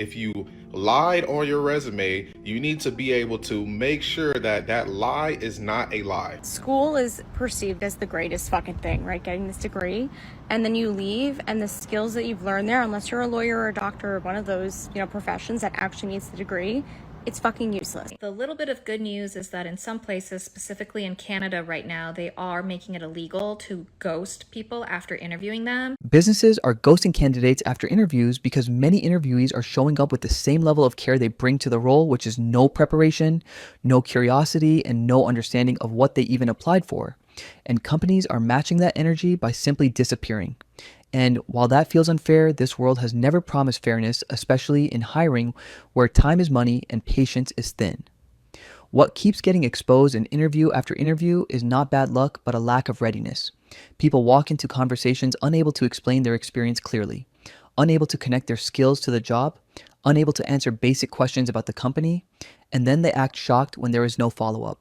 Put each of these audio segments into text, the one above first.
If you lied on your resume, you need to be able to make sure that that lie is not a lie. School is perceived as the greatest fucking thing, right? Getting this degree, and then you leave, and the skills that you've learned there, unless you're a lawyer or a doctor or one of those, professions that actually needs the degree, it's fucking useless. The little bit of good news is that in some places, specifically in Canada right now, they are making it illegal to ghost people after interviewing them. Businesses are ghosting candidates after interviews because many interviewees are showing up with the same level of care they bring to the role, which is no preparation, no curiosity, and no understanding of what they even applied for. And companies are matching that energy by simply disappearing. And while that feels unfair, this world has never promised fairness, especially in hiring where time is money and patience is thin. What keeps getting exposed in interview after interview is not bad luck, but a lack of readiness. People walk into conversations unable to explain their experience clearly, unable to connect their skills to the job, unable to answer basic questions about the company, and then they act shocked when there is no follow-up.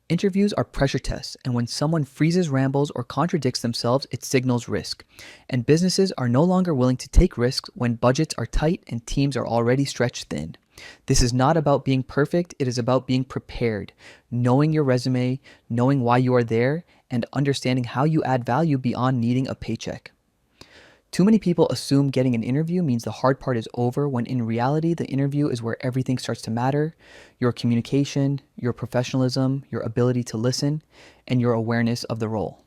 Interviews are pressure tests, and when someone freezes, rambles, or contradicts themselves, it signals risk. And businesses are no longer willing to take risks when budgets are tight and teams are already stretched thin. This is not about being perfect, it is about being prepared, knowing your resume, knowing why you are there, and understanding how you add value beyond needing a paycheck. Too many people assume getting an interview means the hard part is over, when in reality, the interview is where everything starts to matter: your communication, your professionalism, your ability to listen, and your awareness of the role.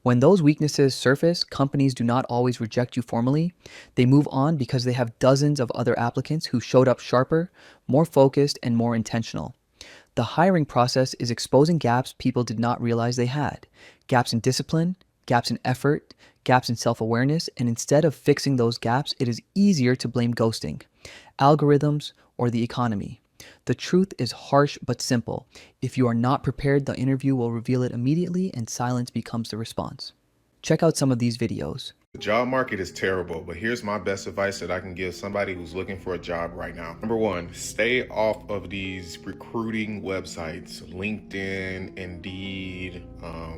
When those weaknesses surface, companies do not always reject you formally. They move on because they have dozens of other applicants who showed up sharper, more focused, and more intentional. The hiring process is exposing gaps people did not realize they had: gaps in discipline, gaps in effort, gaps in self-awareness, and instead of fixing those gaps, it is easier to blame ghosting, algorithms, or the economy. The truth is harsh but simple. If you are not prepared, the interview will reveal it immediately, and silence becomes the response. Check out some of these videos. The job market is terrible, but here's my best advice that I can give somebody who's looking for a job right now. Number one, stay off of these recruiting websites, LinkedIn, Indeed,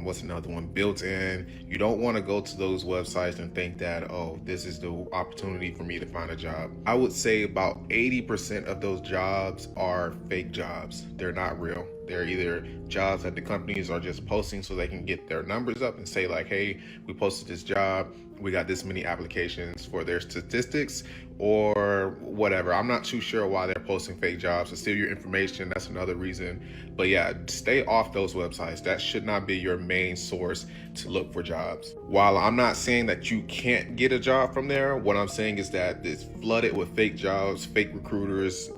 what's another one, Built-in. You don't want to go to those websites and think that, oh, this is the opportunity for me to find a job. I would say about 80% of those jobs are fake jobs. They're not real. They're either jobs that the companies are just posting so they can get their numbers up and say like, hey, we posted this job, we got this many applications for their statistics or whatever. I'm not too sure why they're posting fake jobs to steal your information. That's another reason. But yeah, stay off those websites. That should not be your main source to look for jobs. While I'm not saying that you can't get a job from there, what I'm saying is that it's flooded with fake jobs, fake recruiters,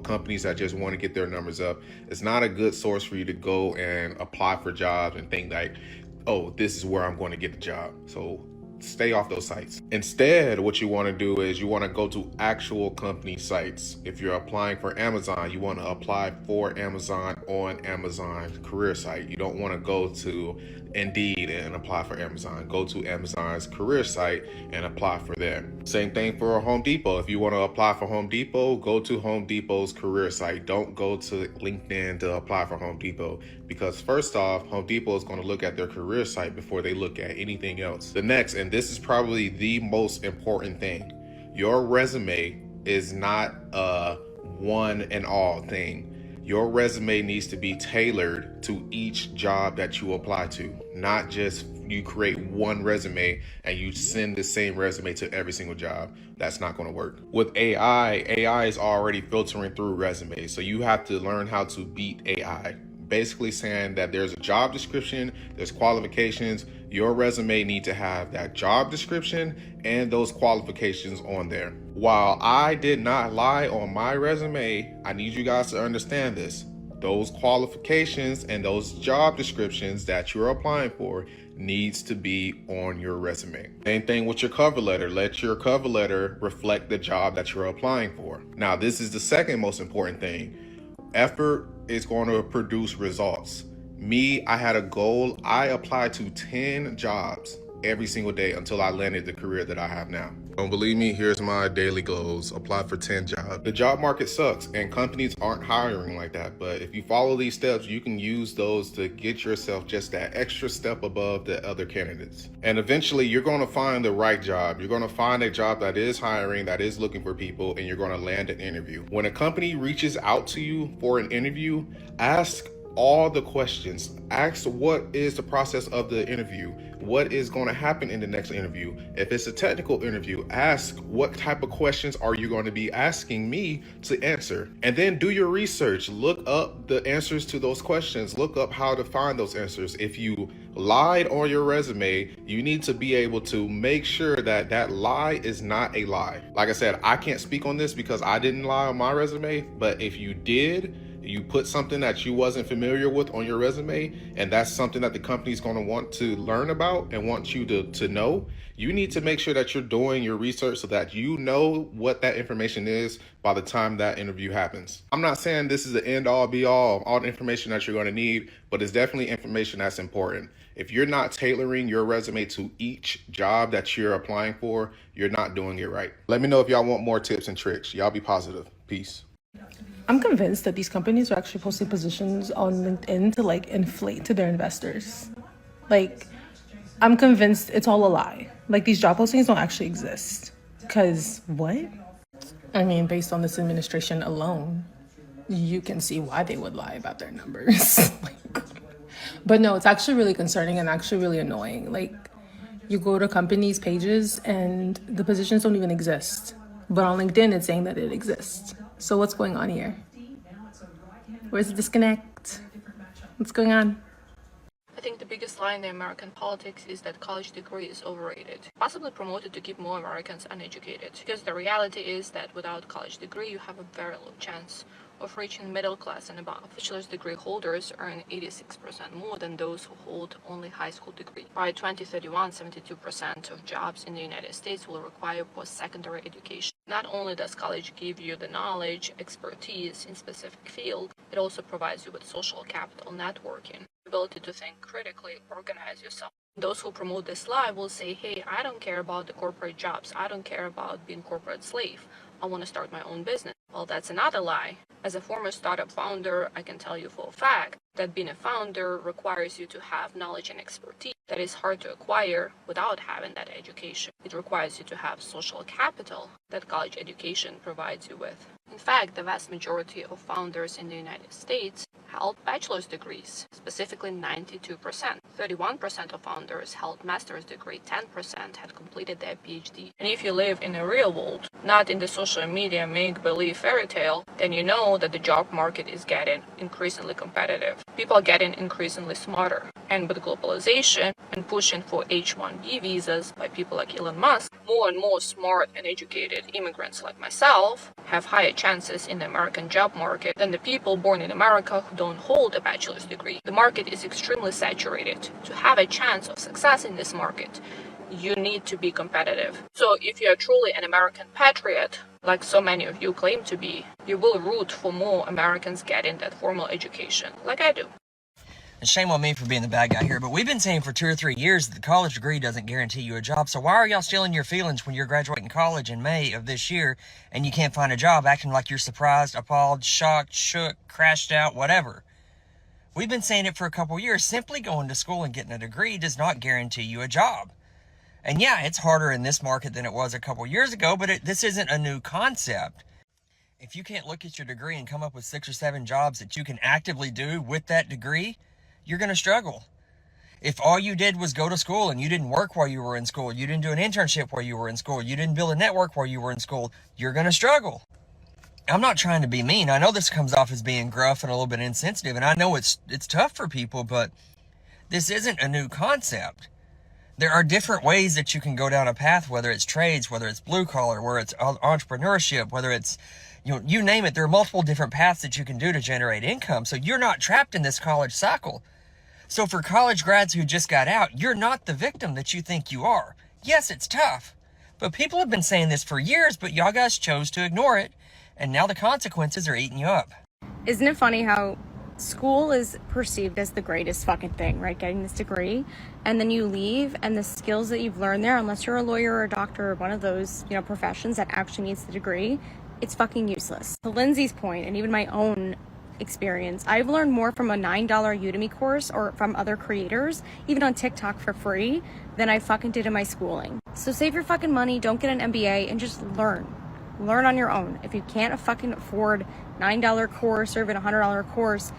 companies that just want to get their numbers up. It's not a good source for you to go and apply for jobs and think like, oh, this is where I'm going to get the job. So stay off those sites. Instead, what you want to do is you want to go to actual company sites. If you're applying for Amazon, you want to apply for Amazon on Amazon's career site. You don't want to go to Indeed and apply for Amazon. Go to Amazon's career site and apply for there. Same thing for Home Depot. If you want to apply for Home Depot, go to Home Depot's career site. Don't go to LinkedIn to apply for Home Depot, because first off, Home Depot is going to look at their career site before they look at anything else. The next, and this is probably the most important thing, your resume is not a one and all thing. Your resume needs to be tailored to each job that you apply to, not just you create one resume and you send the same resume to every single job. That's not going to work. With AI is already filtering through resumes, so you have to learn how to beat AI. Basically saying that there's a job description, there's qualifications. Your resume need to have that job description and those qualifications on there. While I did not lie on my resume, I need you guys to understand this. Those qualifications and those job descriptions that you're applying for needs to be on your resume. Same thing with your cover letter. Let your cover letter reflect the job that you're applying for. Now, this is the second most important thing. Effort is going to produce results. Me, I had a goal. I applied to 10 jobs every single day until I landed the career that I have now. Don't believe me? Here's my daily goals. Apply for 10 jobs. The job market sucks and companies aren't hiring like that. But if you follow these steps, you can use those to get yourself just that extra step above the other candidates. And eventually you're going to find the right job. You're going to find a job that is hiring, that is looking for people, and you're going to land an interview. When a company reaches out to you for an interview, ask all the questions. Ask what is the process of the interview, what is going to happen in the next interview. If it's a technical interview, ask what type of questions are you going to be asking me to answer, and then do your research. Look up the answers to those questions. Look up how to find those answers. If you lied on your resume, you need to be able to make sure that that lie is not a lie. Like I said, I can't speak on this because I didn't lie on my resume, but if you did, you put something that you wasn't familiar with on your resume, and that's something that the company's going to want to learn about and want you to know, you need to make sure that you're doing your research so that you know what that information is by the time that interview happens. I'm not saying this is the end all be all the information that you're going to need, but it's definitely information that's important. If you're not tailoring your resume to each job that you're applying for, you're not doing it right. Let me know if y'all want more tips and tricks. Y'all be positive. Peace. I'm convinced that these companies are actually posting positions on LinkedIn to like inflate to their investors. Like, I'm convinced it's all a lie. Like, these job postings don't actually exist. Because what? I mean, based on this administration alone, you can see why they would lie about their numbers. But no, it's actually really concerning and actually really annoying. Like, you go to companies' pages and the positions don't even exist. But on LinkedIn, it's saying that it exists. So what's going on here? Where's the disconnect? What's going on? I think the biggest lie in the American politics is that college degree is overrated, possibly promoted to keep more Americans uneducated. Because the reality is that without college degree, you have a very low chance of reaching middle class and above. Bachelor's degree holders earn 86% more than those who hold only high school degree. By 2031, 72% of jobs in the United States will require post-secondary education. Not only does college give you the knowledge, expertise in specific field, it also provides you with social capital, networking, ability to think critically, organize yourself. Those who promote this lie will say, hey, I don't care about the corporate jobs. I don't care about being corporate slave. I want to start my own business. Well, that's another lie. As a former startup founder, I can tell you for a fact that being a founder requires you to have knowledge and expertise that is hard to acquire without having that education. It requires you to have social capital that college education provides you with. In fact, the vast majority of founders in the United States held bachelor's degrees, specifically 92%. 31% of founders held master's degree, 10% had completed their PhD. And if you live in the real world, not in the social media make-believe fairy tale, then you know that the job market is getting increasingly competitive. People are getting increasingly smarter. And with globalization and pushing for H-1B visas by people like Elon Musk, more and more smart and educated immigrants like myself have higher chances in the American job market than the people born in America who don't hold a bachelor's degree. The market is extremely saturated. To have a chance of success in this market, you need to be competitive. So if you are truly an American patriot, like so many of you claim to be, you will root for more Americans getting that formal education, like I do. And shame on me for being the bad guy here, but we've been saying for 2 or 3 years that the college degree doesn't guarantee you a job. So why are y'all still in your feelings when you're graduating college in May of this year and you can't find a job, acting like you're surprised, appalled, shocked, shook, crashed out, whatever? We've been saying it for a couple years. Simply going to school and getting a degree does not guarantee you a job. And yeah, it's harder in this market than it was a couple years ago, but this isn't a new concept. If you can't look at your degree and come up with 6 or 7 jobs that you can actively do with that degree, you're going to struggle. If all you did was go to school and you didn't work while you were in school, you didn't do an internship while you were in school, you didn't build a network while you were in school, you're going to struggle. I'm not trying to be mean. I know this comes off as being gruff and a little bit insensitive, and I know it's tough for people, but this isn't a new concept. There are different ways that you can go down a path, whether it's trades, whether it's blue collar, whether it's entrepreneurship, whether it's, you name it. There are multiple different paths that you can do to generate income. So you're not trapped in this college cycle. So for college grads who just got out, you're not the victim that you think you are. Yes, it's tough, but people have been saying this for years, but y'all guys chose to ignore it. And now the consequences are eating you up. Isn't it funny how School is perceived as the greatest fucking thing, right? Getting this degree, and then you leave, and the skills that you've learned there, unless you're a lawyer or a doctor or one of those, professions that actually needs the degree, it's fucking useless. To Lindsay's point, and even my own experience, I've learned more from a $9 Udemy course or from other creators, even on TikTok for free, than I fucking did in my schooling. So save your fucking money, don't get an MBA, and just learn. Learn on your own. If you can't fucking afford $9 course or even $100 course,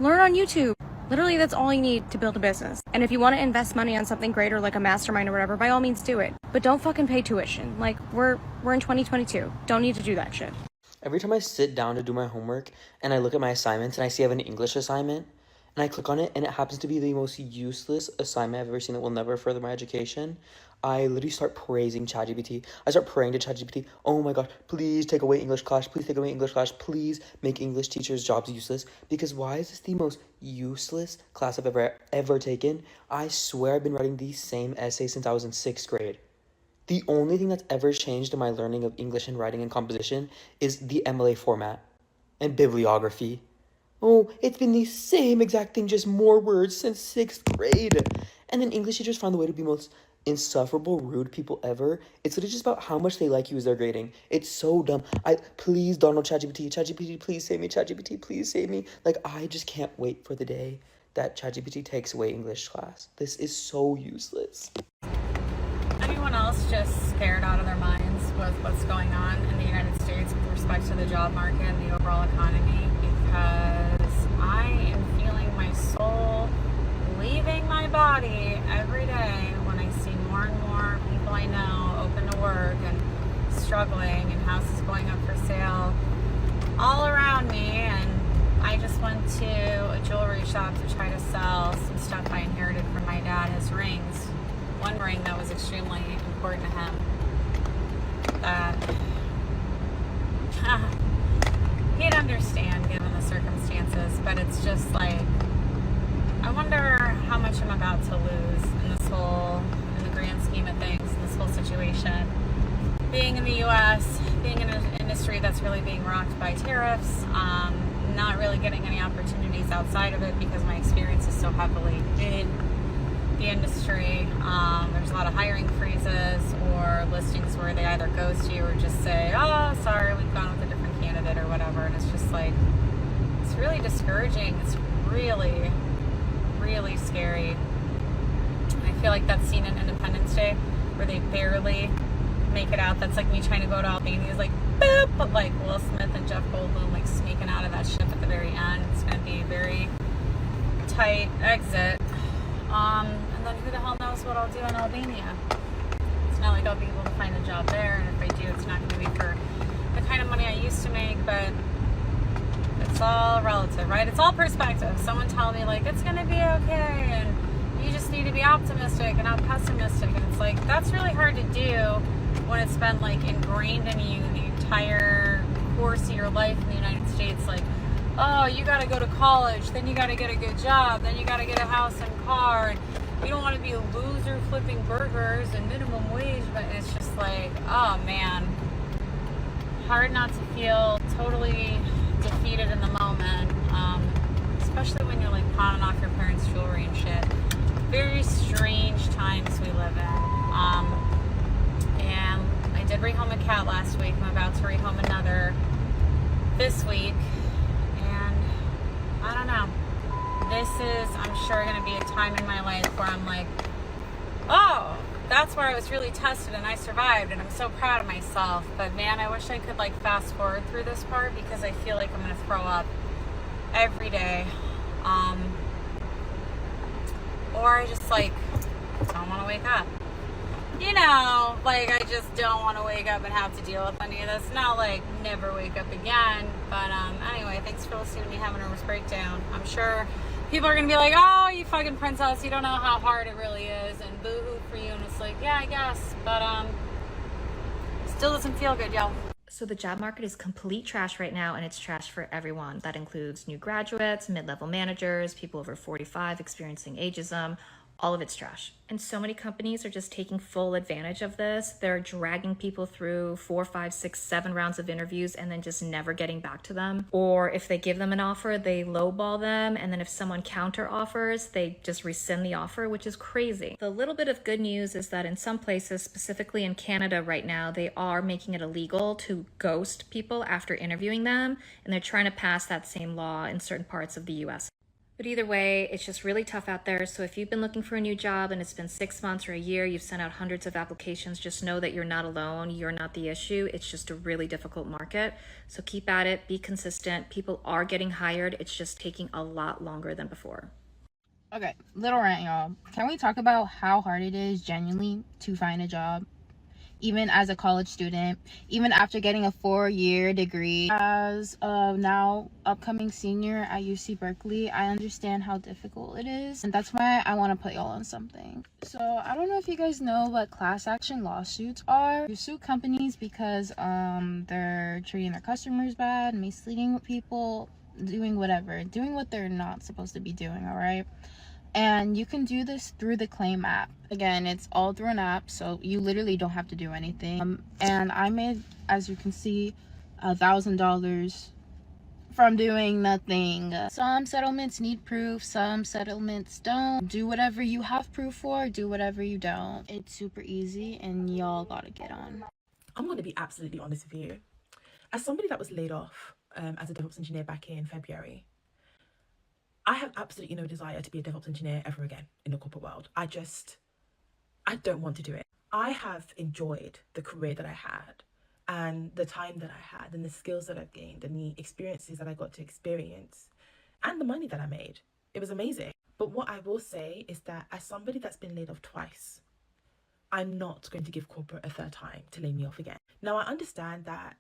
learn on YouTube. Literally, that's all you need to build a business. And if you want to invest money on something greater like a mastermind or whatever, by all means do it. But don't fucking pay tuition. Like, we're in 2022. Don't need to do that shit. Every time I sit down to do my homework and I look at my assignments and I see I have an English assignment and I click on it and it happens to be the most useless assignment I've ever seen that will never further my education, I literally start praising ChatGPT. I start praying to ChatGPT, oh my god, please take away English class, please take away English class, please make English teachers' jobs useless. Because why is this the most useless class I've ever taken? I swear I've been writing the same essay since I was in 6th grade. The only thing that's ever changed in my learning of English and writing and composition is the MLA format and bibliography. Oh, it's been the same exact thing, just more words since 6th grade. And then English teachers find the way to be most insufferable, rude people ever. It's literally just about how much they like you as their grading. It's so dumb. Please, Donald ChatGPT, please save me. ChatGPT, please save me. Like, I just can't wait for the day that ChatGPT takes away English class. This is so useless. Anyone else just scared out of their minds with what's going on in the United States with respect to the job market and the overall economy? Because I am feeling my soul leaving my body every day when I see more and more people I know open to work and struggling and houses going up for sale all around me. And I just went to a jewelry shop to try to sell some stuff I inherited from my dad, his rings. One ring that was extremely important to him that he'd understand given the circumstances, but it's just like, I wonder how much I'm about to lose in the grand scheme of things, in this whole situation. Being in the US, being in an industry that's really being rocked by tariffs, not really getting any opportunities outside of it because my experience is so heavily in the industry. There's a lot of hiring freezes or listings where they either ghost you or just say, oh, sorry, we've gone with a different candidate or whatever. And it's just like, it's really discouraging. It's really, really scary. I feel like that scene in Independence Day where they barely make it out. That's like me trying to go to Albania. It's like, boop, but like Will Smith and Jeff Goldblum like sneaking out of that ship at the very end. It's going to be a very tight exit. And then who the hell knows what I'll do in Albania. It's not like I'll be able to find a job there, and if I do, it's not going to be for the kind of money I used to make, but it's all relative, right? It's all perspective. Someone tell me, like, it's going to be okay, and you just need to be optimistic and not pessimistic, and it's like, that's really hard to do when it's been, like, ingrained in you the entire course of your life in the United States, like, oh, you got to go to college, then you got to get a good job, then you got to get a house and car, and you don't want to be a loser flipping burgers and minimum wage, but it's just like, oh man, hard not to feel totally defeated in the moment, especially when you're like pawning off your parents' jewelry and shit. Very strange times we live in. And I did rehome a cat last week. I'm about to rehome another this week. I don't know. This is, I'm sure, going to be a time in my life where I'm like, oh, that's where I was really tested and I survived and I'm so proud of myself. But man, I wish I could like fast forward through this part because I feel like I'm going to throw up every day. Or I just like don't want to wake up. You know, like I just don't want to wake up and have to deal with any of this. Not like never wake up again. But anyway, thanks for listening to me have a nervous breakdown. I'm sure people are going to be like, oh, you fucking princess, you don't know how hard it really is. And boo-hoo for you. And it's like, yeah, I guess. But still doesn't feel good, y'all. So the job market is complete trash right now, and it's trash for everyone. That includes new graduates, mid-level managers, people over 45 experiencing ageism, all of it's trash. And so many companies are just taking full advantage of this. They're dragging people through 4, 5, 6, 7 rounds of interviews and then just never getting back to them. Or if they give them an offer, they lowball them. And then if someone counter offers, they just rescind the offer, which is crazy. The little bit of good news is that in some places, specifically in Canada right now, they are making it illegal to ghost people after interviewing them. And they're trying to pass that same law in certain parts of the US. But either way, it's just really tough out there. So if you've been looking for a new job and it's been 6 months or a year, you've sent out hundreds of applications, just know that you're not alone. You're not the issue. It's just a really difficult market. So keep at it, be consistent. People are getting hired. It's just taking a lot longer than before. Okay, little rant, y'all. Can we talk about how hard it is genuinely to find a job? Even as a college student, even after getting a 4-year degree. As a now upcoming senior at UC Berkeley, I understand how difficult it is. And that's why I want to put y'all on something. So I don't know if you guys know what class action lawsuits are. You sue companies because they're treating their customers bad, misleading people, doing whatever, doing what they're not supposed to be doing, all right? And you can do this through the Claim app. Again, it's all through an app, so you literally don't have to do anything. And I made, as you can see, $1,000 from doing nothing. Some settlements need proof, some settlements don't. Do whatever you have proof for, do whatever you don't. It's super easy, and y'all gotta get on. I'm going to be absolutely honest with you. As somebody that was laid off as a DevOps engineer back in February, I have absolutely no desire to be a DevOps engineer ever again in the corporate world. I don't want to do it. I have enjoyed the career that I had and the time that I had and the skills that I've gained and the experiences that I got to experience and the money that I made. It was amazing. But what I will say is that as somebody that's been laid off twice, I'm not going to give corporate a third time to lay me off again. Now, I understand that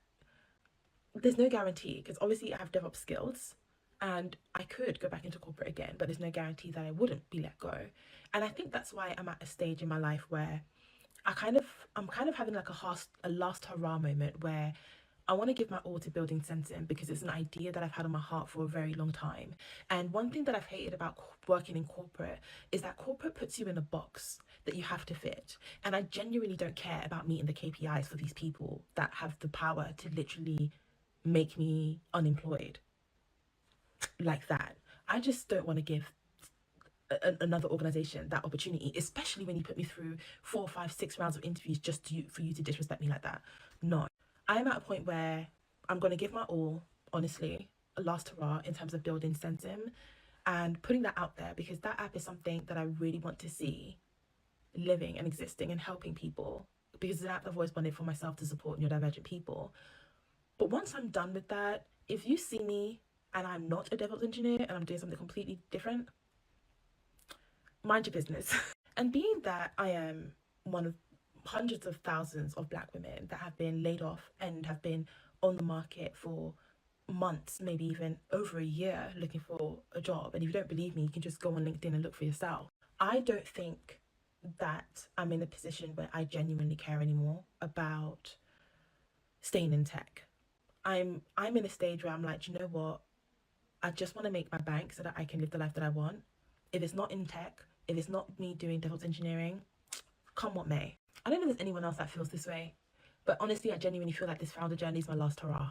there's no guarantee because obviously I have DevOps skills and I could go back into corporate again, but there's no guarantee that I wouldn't be let go. And I think that's why I'm at a stage in my life where I'm kind of having like a last hurrah moment where I want to give my all to building Sensim because it's an idea that I've had on my heart for a very long time. And one thing that I've hated about working in corporate is that corporate puts you in a box that you have to fit. And I genuinely don't care about meeting the KPIs for these people that have the power to literally make me unemployed like that. I just don't want to give another organization that opportunity, especially when you put me through 4, 5, 6 rounds of interviews just for you to disrespect me like that. No, I'm at a point where I'm going to give my all, honestly, a last hurrah in terms of building Sensim and putting that out there because that app is something that I really want to see living and existing and helping people because it's an app I've always wanted for myself to support neurodivergent people. But once I'm done with that, if you see me and I'm not a DevOps engineer and I'm doing something completely different, mind your business. And being that I am one of hundreds of thousands of Black women that have been laid off and have been on the market for months, maybe even over a year looking for a job, and if you don't believe me, you can just go on LinkedIn and look for yourself. I don't think that I'm in a position where I genuinely care anymore about staying in tech. I'm in a stage where I'm like, you know what? I just want to make my bank so that I can live the life that I want. If it's not in tech, if it's not me doing DevOps engineering, come what may. I don't know if there's anyone else that feels this way, but honestly, I genuinely feel like this founder journey is my last hurrah.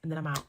And then I'm out.